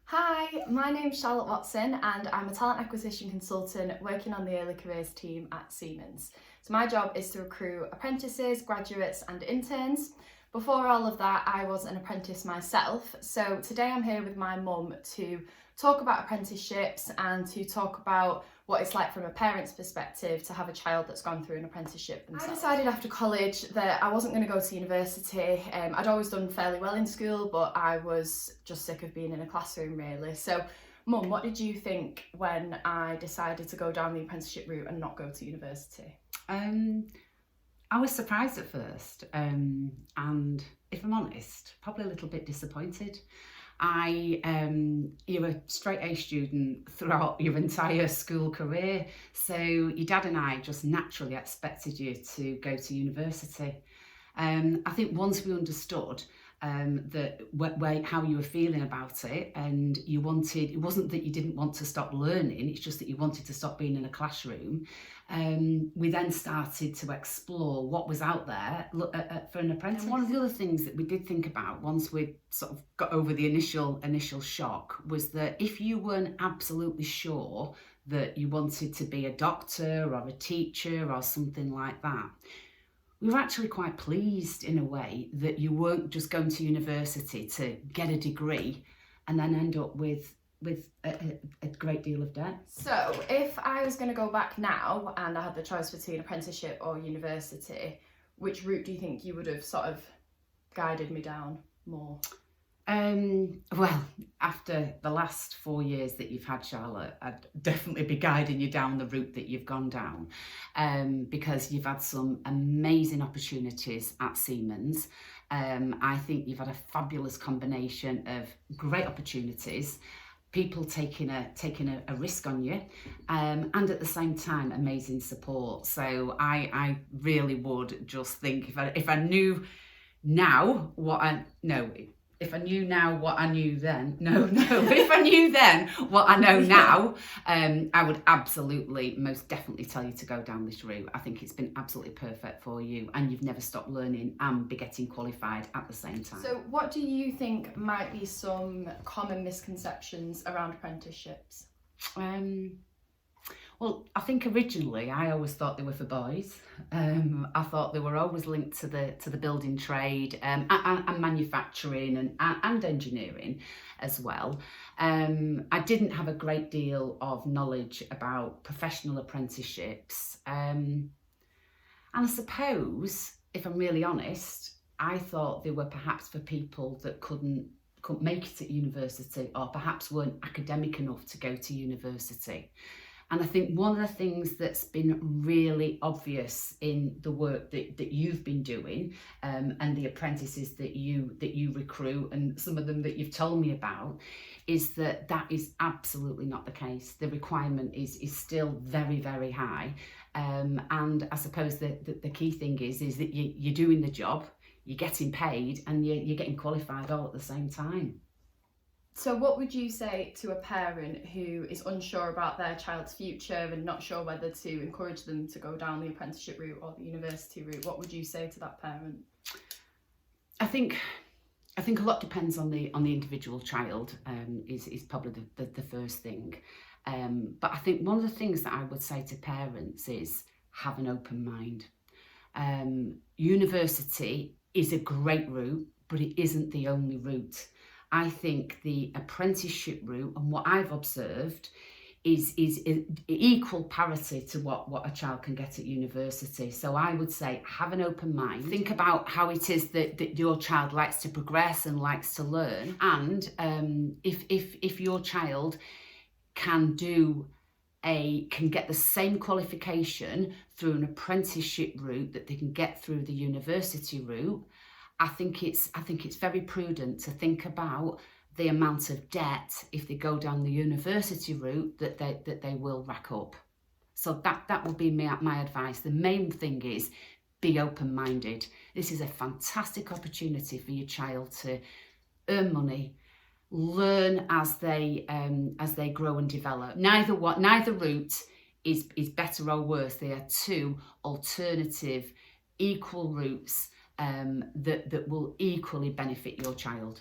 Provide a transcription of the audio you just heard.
Hi, my name's Charlotte Watson and I'm a talent acquisition consultant working on the early careers team at Siemens. So my job is to recruit apprentices, graduates and interns. Before all of that, I was an apprentice myself. So today I'm here with my mum to talk about apprenticeships and to talk about what it's like from a parent's perspective to have a child that's gone through an apprenticeship themselves. I decided after college that I wasn't going to go to university. I'd always done fairly well in school, but I was just sick of being in a classroom really. So Mum, what did you think when I decided to go down the apprenticeship route and not go to university? I was surprised at first, and if I'm honest, probably a little bit disappointed. You were a straight A student throughout your entire school career, so your dad and I just naturally expected you to go to university. I think once we understood how you were feeling about it, and it wasn't that you didn't want to stop learning, it's just that you wanted to stop being in a classroom. We then started to explore what was out there for an apprentice. And one of the other things that we did think about once we sort of got over the initial shock was that if you weren't absolutely sure that you wanted to be a doctor or a teacher or something like that, we were actually quite pleased in a way that you weren't just going to university to get a degree and then end up with a great deal of debt. So if I was going to go back now and I had the choice between apprenticeship or university, which route do you think you would have sort of guided me down more? Well, after the last 4 years that you've had, Charlotte, I'd definitely be guiding you down the route that you've gone down, because you've had some amazing opportunities at Siemens. I think you've had a fabulous combination of great opportunities, people taking a risk on you, and at the same time amazing support. So I really would just think if I knew now what I know. If I knew now what I knew then, if I knew then what I know now, I would absolutely, most definitely tell you to go down this route. I think it's been absolutely perfect for you and you've never stopped learning and be getting qualified at the same time. So what do you think might be some common misconceptions around apprenticeships? Well, I think originally I always thought they were for boys. I thought they were always linked to the building trade, and manufacturing and engineering as well. I didn't have a great deal of knowledge about professional apprenticeships, and I suppose, if I'm really honest, I thought they were perhaps for people that couldn't make it at university, or perhaps weren't academic enough to go to university. And I think one of the things that's been really obvious in the work that you've been doing, and the apprentices that you recruit, and some of them that you've told me about, is that is absolutely not the case. The requirement is still very, very high. And I suppose the key thing is that you're doing the job, you're getting paid, and you're getting qualified all at the same time. So what would you say to a parent who is unsure about their child's future and not sure whether to encourage them to go down the apprenticeship route or the university route? What would you say to that parent? I think a lot depends on the individual child, is probably the first thing. But I think one of the things that I would say to parents is have an open mind. University is a great route, but it isn't the only route. I think the apprenticeship route, and what I've observed, is equal parity to what a child can get at university. So I would say have an open mind. Think about how it is that your child likes to progress and likes to learn. And if your child can get the same qualification through an apprenticeship route that they can get through the university route, I think it's very prudent to think about the amount of debt, if they go down the university route, that they will rack up. So that would be my advice. The main thing is be open-minded. This is a fantastic opportunity for your child to earn money, learn as they grow and develop. Neither route is better or worse. They are two alternative, equal routes that will equally benefit your child.